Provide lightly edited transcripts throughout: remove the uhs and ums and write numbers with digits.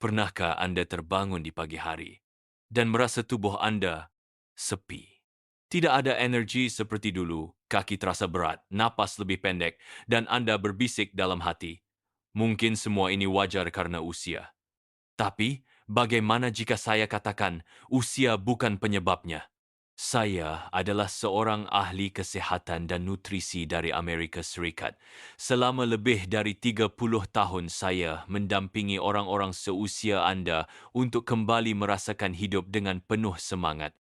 Pernahkah Anda terbangun di pagi hari dan merasa tubuh Anda sepi? Tidak ada energi seperti dulu, kaki terasa berat, napas lebih pendek, dan Anda berbisik dalam hati. Mungkin semua ini wajar karena usia. Tapi, bagaimana jika saya katakan usia bukan penyebabnya? Saya adalah seorang ahli kesehatan dan nutrisi dari Amerika Serikat. Selama lebih dari 30 tahun saya mendampingi orang-orang seusia Anda untuk kembali merasakan hidup dengan penuh semangat.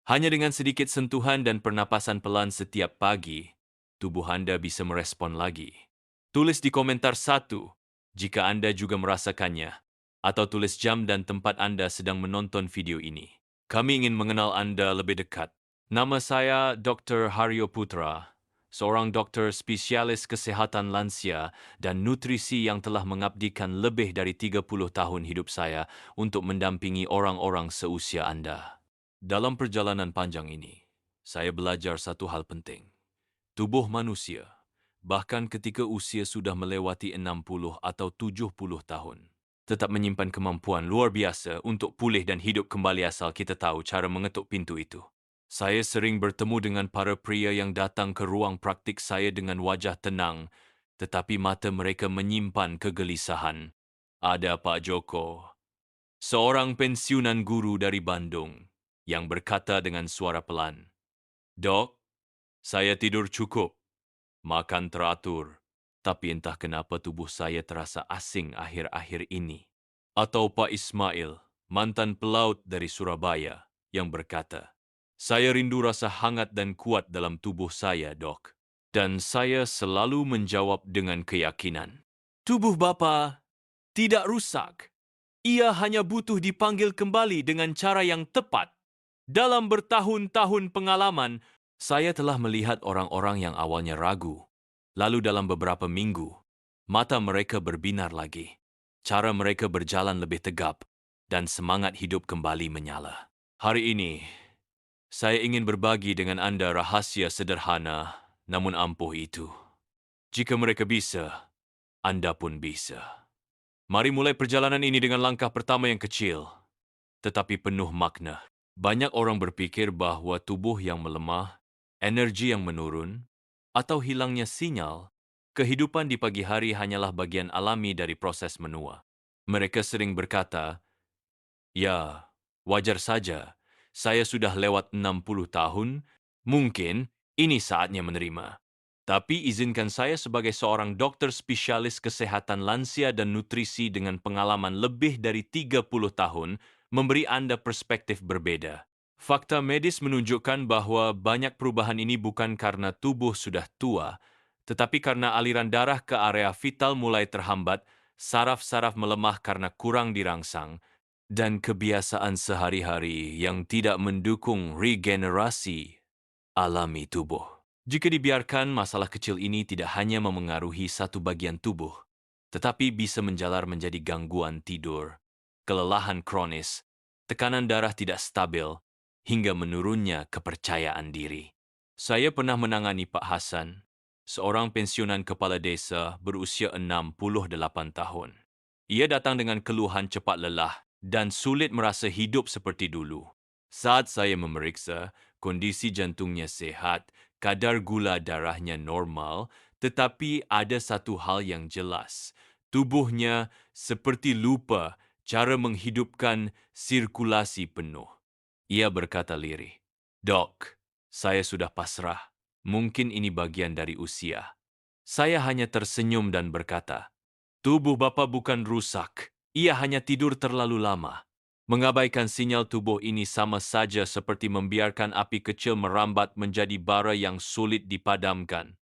Hanya dengan sedikit sentuhan dan pernapasan pelan setiap pagi, tubuh Anda bisa merespon lagi. Tulis di komentar 1 jika Anda juga merasakannya, atau tulis jam dan tempat Anda sedang menonton video ini. Kami ingin mengenal Anda lebih dekat. Nama saya Dr. Haryo Putra, seorang dokter spesialis kesehatan lansia dan nutrisi yang telah mengabdikan lebih dari 30 tahun hidup saya untuk mendampingi orang-orang seusia Anda. Dalam perjalanan panjang ini, saya belajar satu hal penting. Tubuh manusia, bahkan ketika usia sudah melewati 60 atau 70 tahun, tetap menyimpan kemampuan luar biasa untuk pulih dan hidup kembali asal kita tahu cara mengetuk pintu itu. Saya sering bertemu dengan para pria yang datang ke ruang praktik saya dengan wajah tenang, tetapi mata mereka menyimpan kegelisahan. Ada Pak Joko, seorang pensiunan guru dari Bandung, yang berkata dengan suara pelan, "Dok, saya tidur cukup, makan teratur, tapi entah kenapa tubuh saya terasa asing akhir-akhir ini." Atau Pak Ismail, mantan pelaut dari Surabaya, yang berkata, "Saya rindu rasa hangat dan kuat dalam tubuh saya, Dok." Dan saya selalu menjawab dengan keyakinan, "Tubuh Bapa tidak rusak. Ia hanya butuh dipanggil kembali dengan cara yang tepat." Dalam bertahun-tahun pengalaman, saya telah melihat orang-orang yang awalnya ragu. Lalu dalam beberapa minggu, mata mereka berbinar lagi. Cara mereka berjalan lebih tegap, dan semangat hidup kembali menyala. Hari ini, saya ingin berbagi dengan Anda rahasia sederhana, namun ampuh itu. Jika mereka bisa, Anda pun bisa. Mari mulai perjalanan ini dengan langkah pertama yang kecil, tetapi penuh makna. Banyak orang berpikir bahwa tubuh yang melemah, energi yang menurun, atau hilangnya sinyal, kehidupan di pagi hari hanyalah bagian alami dari proses menua. Mereka sering berkata, "Ya, wajar saja. Saya sudah lewat 60 tahun, mungkin ini saatnya menerima." Tapi izinkan saya sebagai seorang dokter spesialis kesehatan lansia dan nutrisi dengan pengalaman lebih dari 30 tahun memberi Anda perspektif berbeda. Fakta medis menunjukkan bahwa banyak perubahan ini bukan karena tubuh sudah tua, tetapi karena aliran darah ke area vital mulai terhambat, saraf-saraf melemah karena kurang dirangsang, dan kebiasaan sehari-hari yang tidak mendukung regenerasi alami tubuh. Jika dibiarkan, masalah kecil ini tidak hanya memengaruhi satu bagian tubuh, tetapi bisa menjalar menjadi gangguan tidur, kelelahan kronis, tekanan darah tidak stabil, hingga menurunnya kepercayaan diri. Saya pernah menangani Pak Hasan, seorang pensiunan kepala desa berusia 68 tahun. Ia datang dengan keluhan cepat lelah dan sulit merasa hidup seperti dulu. Saat saya memeriksa, kondisi jantungnya sehat, kadar gula darahnya normal, tetapi ada satu hal yang jelas. Tubuhnya seperti lupa cara menghidupkan sirkulasi penuh. Ia berkata lirih, "Dok, saya sudah pasrah. Mungkin ini bagian dari usia." Saya hanya tersenyum dan berkata, "Tubuh Bapak bukan rusak. Ia hanya tidur terlalu lama." Mengabaikan sinyal tubuh ini sama saja seperti membiarkan api kecil merambat menjadi bara yang sulit dipadamkan.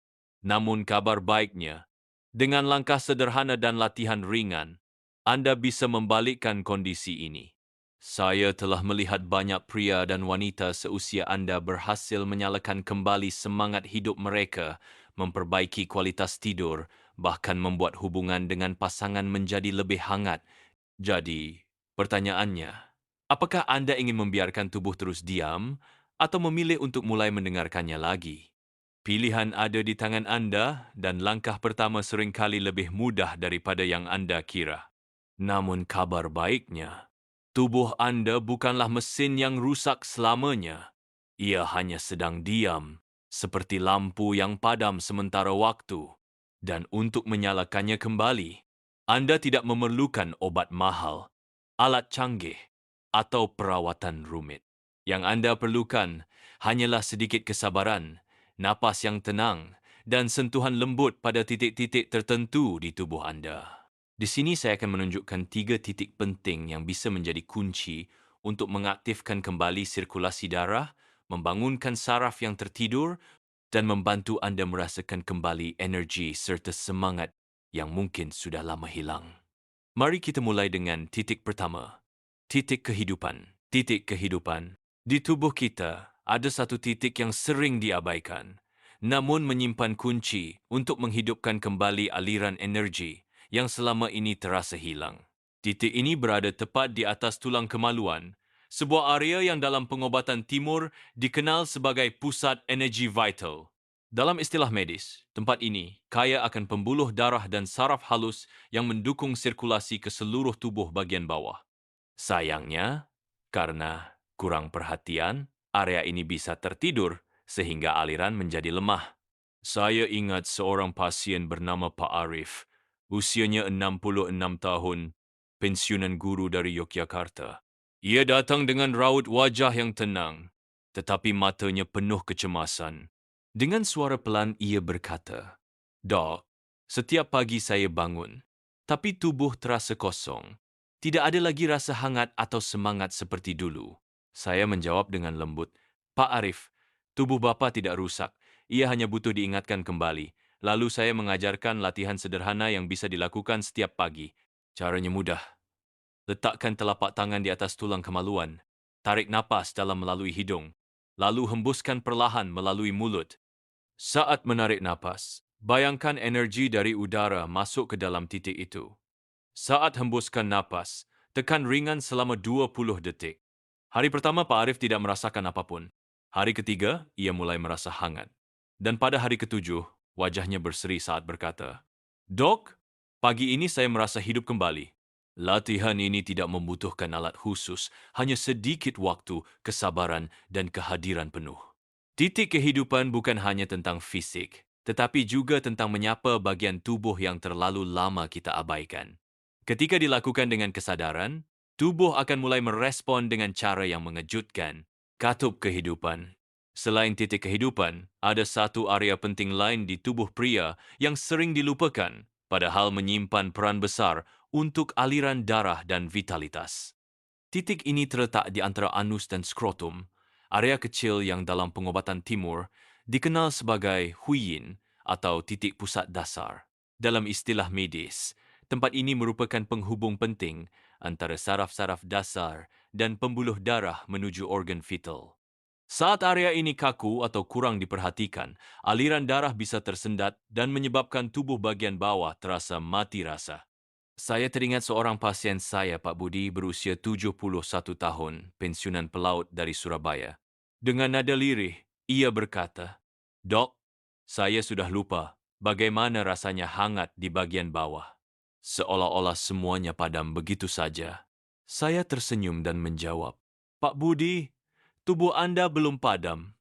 Namun kabar baiknya, dengan langkah sederhana dan latihan ringan, Anda bisa membalikkan kondisi ini. Saya telah melihat banyak pria dan wanita seusia Anda berhasil menyalakan kembali semangat hidup mereka, memperbaiki kualitas tidur, bahkan membuat hubungan dengan pasangan menjadi lebih hangat. Jadi, pertanyaannya, apakah Anda ingin membiarkan tubuh terus diam atau memilih untuk mulai mendengarkannya lagi? Pilihan ada di tangan Anda dan langkah pertama seringkali lebih mudah daripada yang Anda kira. Namun kabar baiknya, tubuh Anda bukanlah mesin yang rusak selamanya. Ia hanya sedang diam, seperti lampu yang padam sementara waktu. Dan untuk menyalakannya kembali, Anda tidak memerlukan obat mahal, alat canggih, atau perawatan rumit. Yang Anda perlukan hanyalah sedikit kesabaran, napas yang tenang, dan sentuhan lembut pada titik-titik tertentu di tubuh Anda. Di sini saya akan menunjukkan 3 titik penting yang bisa menjadi kunci untuk mengaktifkan kembali sirkulasi darah, membangunkan saraf yang tertidur, dan membantu Anda merasakan kembali energi serta semangat yang mungkin sudah lama hilang. Mari kita mulai dengan titik pertama. Titik kehidupan. Titik kehidupan. Di tubuh kita, ada satu titik yang sering diabaikan, namun menyimpan kunci untuk menghidupkan kembali aliran energi yang selama ini terasa hilang. Titik ini berada tepat di atas tulang kemaluan, sebuah area yang dalam pengobatan timur dikenal sebagai pusat energi vital. Dalam istilah medis, tempat ini kaya akan pembuluh darah dan saraf halus yang mendukung sirkulasi ke seluruh tubuh bagian bawah. Sayangnya, karena kurang perhatian, area ini bisa tertidur sehingga aliran menjadi lemah. Saya ingat seorang pasien bernama Pak Arif, usianya 66 tahun, pensiunan guru dari Yogyakarta. Ia datang dengan raut wajah yang tenang, tetapi matanya penuh kecemasan. Dengan suara pelan ia berkata, "Dok, setiap pagi saya bangun, tapi tubuh terasa kosong. Tidak ada lagi rasa hangat atau semangat seperti dulu." Saya menjawab dengan lembut, "Pak Arif, tubuh Bapak tidak rusak. Ia hanya butuh diingatkan kembali." Lalu saya mengajarkan latihan sederhana yang bisa dilakukan setiap pagi. Caranya mudah. Letakkan telapak tangan di atas tulang kemaluan. Tarik napas dalam melalui hidung. Lalu hembuskan perlahan melalui mulut. Saat menarik napas, bayangkan energi dari udara masuk ke dalam titik itu. Saat hembuskan napas, tekan ringan selama 20 detik. Hari pertama Pak Arif tidak merasakan apapun. Hari ketiga, ia mulai merasa hangat. Dan pada hari ketujuh, wajahnya berseri saat berkata, "Dok, pagi ini saya merasa hidup kembali." Latihan ini tidak membutuhkan alat khusus, hanya sedikit waktu, kesabaran, dan kehadiran penuh. Titik kehidupan bukan hanya tentang fisik, tetapi juga tentang menyapa bagian tubuh yang terlalu lama kita abaikan. Ketika dilakukan dengan kesadaran, tubuh akan mulai merespon dengan cara yang mengejutkan. Katup kehidupan. Selain titik kehidupan, ada satu area penting lain di tubuh pria yang sering dilupakan, padahal menyimpan peran besar untuk aliran darah dan vitalitas. Titik ini terletak di antara anus dan skrotum, area kecil yang dalam pengobatan timur dikenal sebagai huyin atau titik pusat dasar. Dalam istilah medis, tempat ini merupakan penghubung penting antara saraf-saraf dasar dan pembuluh darah menuju organ vital. Saat area ini kaku atau kurang diperhatikan, aliran darah bisa tersendat dan menyebabkan tubuh bagian bawah terasa mati rasa. Saya teringat seorang pasien saya, Pak Budi, berusia 71 tahun, pensiunan pelaut dari Surabaya. Dengan nada lirih, ia berkata, "Dok, saya sudah lupa bagaimana rasanya hangat di bagian bawah." Seolah-olah semuanya padam begitu saja. Saya tersenyum dan menjawab, "Pak Budi, tubuh Anda belum padam.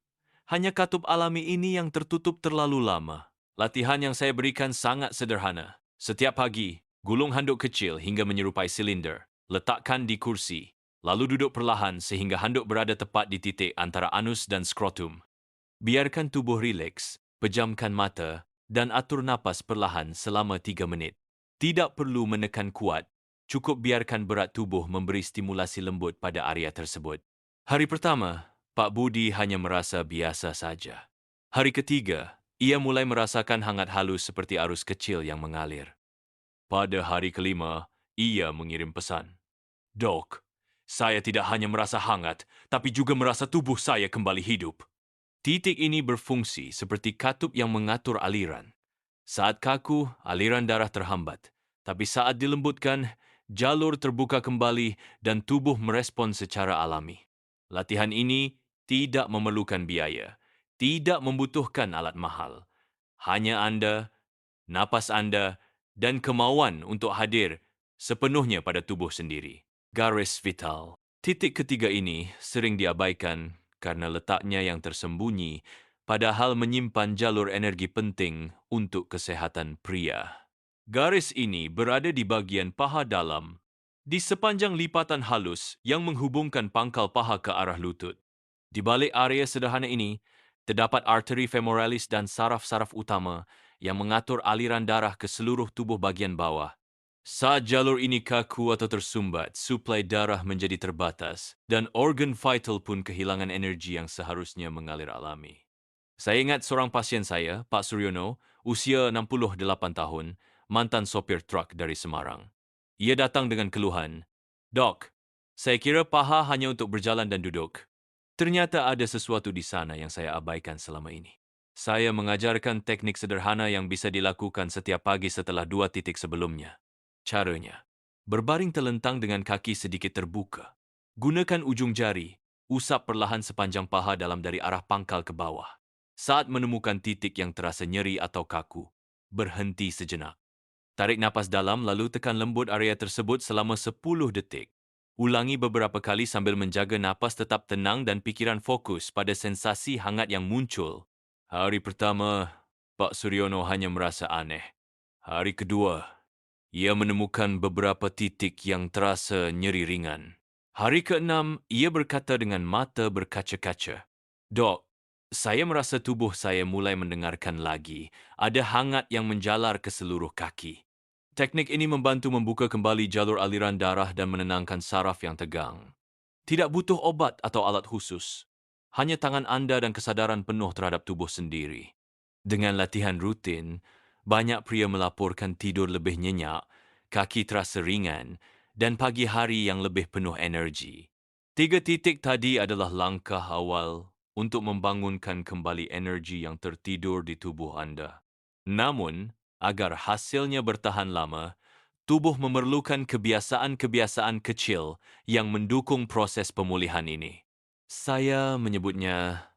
Hanya katup alami ini yang tertutup terlalu lama." Latihan yang saya berikan sangat sederhana. Setiap pagi, gulung handuk kecil hingga menyerupai silinder. Letakkan di kursi, lalu duduk perlahan sehingga handuk berada tepat di titik antara anus dan skrotum. Biarkan tubuh rileks, pejamkan mata, dan atur napas perlahan selama 3 menit. Tidak perlu menekan kuat, cukup biarkan berat tubuh memberi stimulasi lembut pada area tersebut. Hari pertama, Pak Budi hanya merasa biasa saja. Hari ketiga, ia mulai merasakan hangat halus seperti arus kecil yang mengalir. Pada hari kelima, ia mengirim pesan. "Dok, saya tidak hanya merasa hangat, tapi juga merasa tubuh saya kembali hidup." Titik ini berfungsi seperti katup yang mengatur aliran. Saat kaku, aliran darah terhambat. Tapi saat dilembutkan, jalur terbuka kembali dan tubuh merespon secara alami. Latihan ini tidak memerlukan biaya, tidak membutuhkan alat mahal. Hanya Anda, napas Anda, dan kemauan untuk hadir sepenuhnya pada tubuh sendiri. Garis vital. Titik ketiga ini sering diabaikan karena letaknya yang tersembunyi, padahal menyimpan jalur energi penting untuk kesehatan pria. Garis ini berada di bagian paha dalam, di sepanjang lipatan halus yang menghubungkan pangkal paha ke arah lutut. Di balik area sederhana ini, terdapat arteri femoralis dan saraf-saraf utama yang mengatur aliran darah ke seluruh tubuh bagian bawah. Saat jalur ini kaku atau tersumbat, suplai darah menjadi terbatas dan organ vital pun kehilangan energi yang seharusnya mengalir alami. Saya ingat seorang pasien saya, Pak Suryono, usia 68 tahun, mantan sopir truk dari Semarang. Ia datang dengan keluhan, "Dok, saya kira paha hanya untuk berjalan dan duduk. Ternyata ada sesuatu di sana yang saya abaikan selama ini." Saya mengajarkan teknik sederhana yang bisa dilakukan setiap pagi setelah 2 titik sebelumnya. Caranya, berbaring telentang dengan kaki sedikit terbuka. Gunakan ujung jari, usap perlahan sepanjang paha dalam dari arah pangkal ke bawah. Saat menemukan titik yang terasa nyeri atau kaku, berhenti sejenak. Tarik napas dalam lalu tekan lembut area tersebut selama 10 detik. Ulangi beberapa kali sambil menjaga napas tetap tenang dan pikiran fokus pada sensasi hangat yang muncul. Hari pertama, Pak Suryono hanya merasa aneh. Hari kedua, ia menemukan beberapa titik yang terasa nyeri ringan. Hari ke-6, ia berkata dengan mata berkaca-kaca, "Dok, saya merasa tubuh saya mulai mendengarkan lagi. Ada hangat yang menjalar ke seluruh kaki." Teknik ini membantu membuka kembali jalur aliran darah dan menenangkan saraf yang tegang. Tidak butuh obat atau alat khusus. Hanya tangan Anda dan kesadaran penuh terhadap tubuh sendiri. Dengan latihan rutin, banyak pria melaporkan tidur lebih nyenyak, kaki terasa ringan, dan pagi hari yang lebih penuh energi. 3 titik tadi adalah langkah awal untuk membangunkan kembali energi yang tertidur di tubuh Anda. Namun, agar hasilnya bertahan lama, tubuh memerlukan kebiasaan-kebiasaan kecil yang mendukung proses pemulihan ini. Saya menyebutnya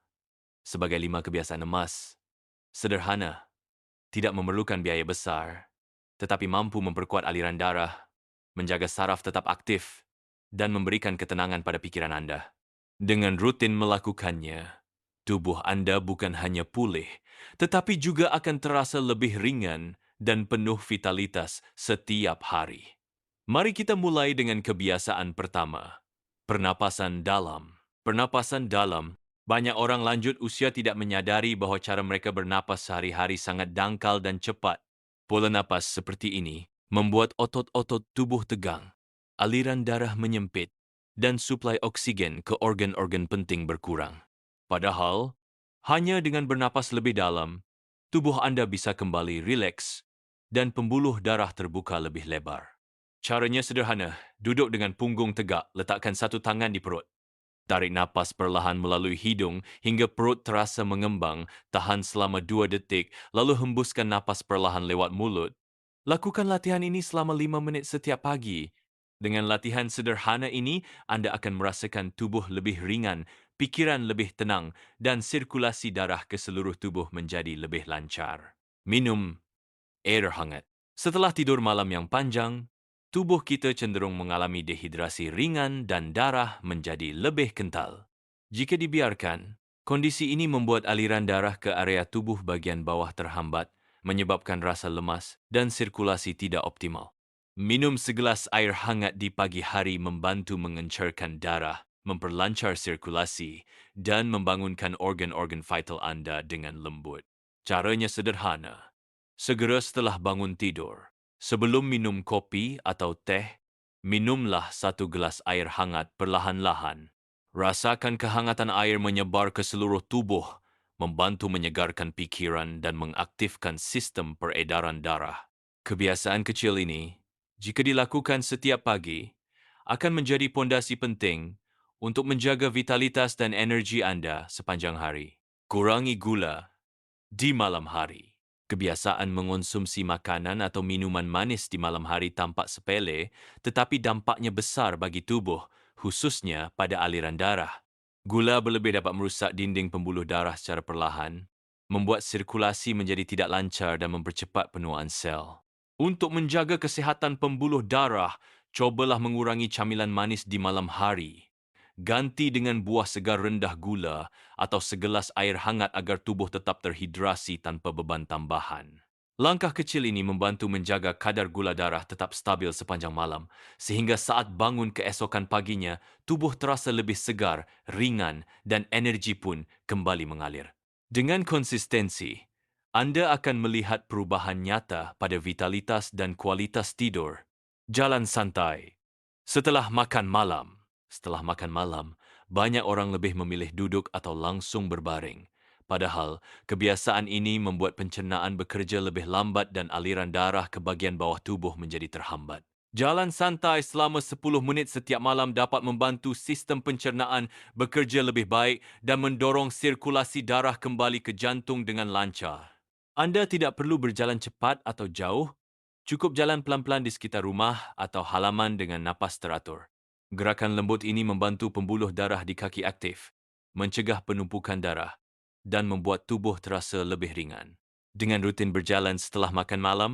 sebagai 5 kebiasaan emas. Sederhana, tidak memerlukan biaya besar, tetapi mampu memperkuat aliran darah, menjaga saraf tetap aktif, dan memberikan ketenangan pada pikiran Anda. Dengan rutin melakukannya, tubuh Anda bukan hanya pulih, tetapi juga akan terasa lebih ringan dan penuh vitalitas setiap hari. Mari kita mulai dengan kebiasaan pertama, pernapasan dalam. Pernapasan dalam, banyak orang lanjut usia tidak menyadari bahwa cara mereka bernapas sehari-hari sangat dangkal dan cepat. Pola napas seperti ini membuat otot-otot tubuh tegang, aliran darah menyempit, dan suplai oksigen ke organ-organ penting berkurang. Padahal, hanya dengan bernapas lebih dalam, tubuh Anda bisa kembali rileks dan pembuluh darah terbuka lebih lebar. Caranya sederhana, duduk dengan punggung tegak, letakkan satu tangan di perut. Tarik napas perlahan melalui hidung hingga perut terasa mengembang, tahan selama 2 detik, lalu hembuskan napas perlahan lewat mulut. Lakukan latihan ini selama 5 menit setiap pagi. Dengan latihan sederhana ini, Anda akan merasakan tubuh lebih ringan, pikiran lebih tenang, dan sirkulasi darah ke seluruh tubuh menjadi lebih lancar. Minum air hangat. Setelah tidur malam yang panjang, tubuh kita cenderung mengalami dehidrasi ringan dan darah menjadi lebih kental. Jika dibiarkan, kondisi ini membuat aliran darah ke area tubuh bagian bawah terhambat, menyebabkan rasa lemas dan sirkulasi tidak optimal. Minum segelas air hangat di pagi hari membantu mengencarkan darah, memperlancar sirkulasi, dan membangunkan organ-organ vital Anda dengan lembut. Caranya sederhana. Segera setelah bangun tidur, sebelum minum kopi atau teh, minumlah 1 gelas air hangat perlahan-lahan. Rasakan kehangatan air menyebar ke seluruh tubuh, membantu menyegarkan pikiran dan mengaktifkan sistem peredaran darah. Kebiasaan kecil ini, jika dilakukan setiap pagi, akan menjadi pondasi penting untuk menjaga vitalitas dan energi Anda sepanjang hari. Kurangi gula di malam hari. Kebiasaan mengonsumsi makanan atau minuman manis di malam hari tampak sepele, tetapi dampaknya besar bagi tubuh, khususnya pada aliran darah. Gula berlebih dapat merusak dinding pembuluh darah secara perlahan, membuat sirkulasi menjadi tidak lancar dan mempercepat penuaan sel. Untuk menjaga kesihatan pembuluh darah, cobalah mengurangi camilan manis di malam hari. Ganti dengan buah segar rendah gula atau segelas air hangat agar tubuh tetap terhidrasi tanpa beban tambahan. Langkah kecil ini membantu menjaga kadar gula darah tetap stabil sepanjang malam, sehingga saat bangun keesokan paginya, tubuh terasa lebih segar, ringan, dan energi pun kembali mengalir. Dengan konsistensi, Anda akan melihat perubahan nyata pada vitalitas dan kualitas tidur. Jalan santai. Setelah makan malam. Setelah makan malam, banyak orang lebih memilih duduk atau langsung berbaring. Padahal, kebiasaan ini membuat pencernaan bekerja lebih lambat dan aliran darah ke bagian bawah tubuh menjadi terhambat. Jalan santai selama 10 minit setiap malam dapat membantu sistem pencernaan bekerja lebih baik dan mendorong sirkulasi darah kembali ke jantung dengan lancar. Anda tidak perlu berjalan cepat atau jauh, cukup jalan pelan-pelan di sekitar rumah atau halaman dengan napas teratur. Gerakan lembut ini membantu pembuluh darah di kaki aktif, mencegah penumpukan darah, dan membuat tubuh terasa lebih ringan. Dengan rutin berjalan setelah makan malam,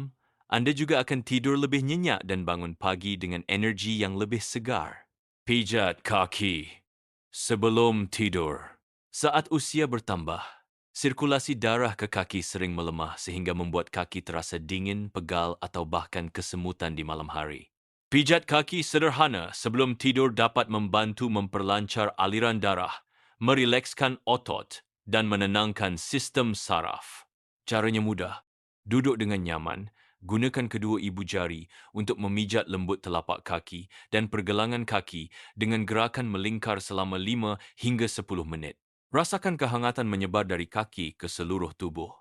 Anda juga akan tidur lebih nyenyak dan bangun pagi dengan energi yang lebih segar. Pijat kaki sebelum tidur. Saat usia bertambah, sirkulasi darah ke kaki sering melemah sehingga membuat kaki terasa dingin, pegal, atau bahkan kesemutan di malam hari. Pijat kaki sederhana sebelum tidur dapat membantu memperlancar aliran darah, merilekskan otot, dan menenangkan sistem saraf. Caranya mudah. Duduk dengan nyaman, gunakan kedua ibu jari untuk memijat lembut telapak kaki dan pergelangan kaki dengan gerakan melingkar selama 5 hingga 10 menit. Rasakan kehangatan menyebar dari kaki ke seluruh tubuh.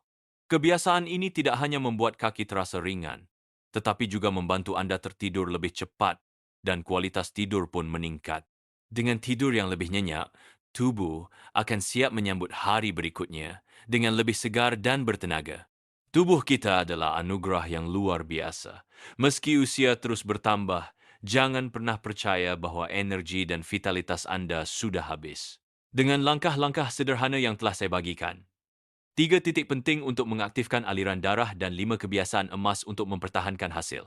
Kebiasaan ini tidak hanya membuat kaki terasa ringan, tetapi juga membantu Anda tertidur lebih cepat dan kualitas tidur pun meningkat. Dengan tidur yang lebih nyenyak, tubuh akan siap menyambut hari berikutnya dengan lebih segar dan bertenaga. Tubuh kita adalah anugerah yang luar biasa. Meski usia terus bertambah, jangan pernah percaya bahwa energi dan vitalitas Anda sudah habis. Dengan langkah-langkah sederhana yang telah saya bagikan, 3 titik penting untuk mengaktifkan aliran darah dan 5 kebiasaan emas untuk mempertahankan hasil.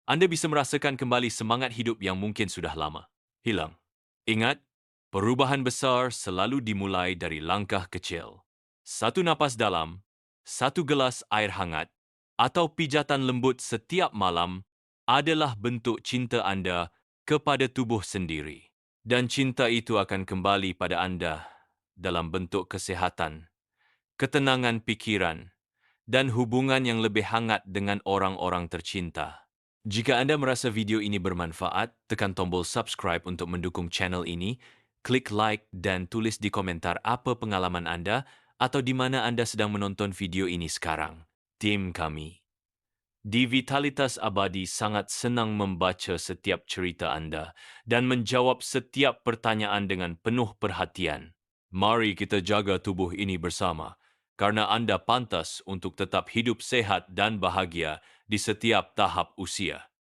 Anda bisa merasakan kembali semangat hidup yang mungkin sudah lama hilang. Ingat, perubahan besar selalu dimulai dari langkah kecil. Satu napas dalam, satu gelas air hangat, atau pijatan lembut setiap malam adalah bentuk cinta Anda kepada tubuh sendiri. Dan cinta itu akan kembali pada Anda dalam bentuk kesehatan, ketenangan pikiran, dan hubungan yang lebih hangat dengan orang-orang tercinta. Jika Anda merasa video ini bermanfaat, tekan tombol subscribe untuk mendukung channel ini, klik like dan tulis di komentar apa pengalaman Anda atau di mana Anda sedang menonton video ini sekarang. Tim kami di Vitalitas Abadi sangat senang membaca setiap cerita Anda dan menjawab setiap pertanyaan dengan penuh perhatian. Mari kita jaga tubuh ini bersama, karena Anda pantas untuk tetap hidup sehat dan bahagia di setiap tahap usia.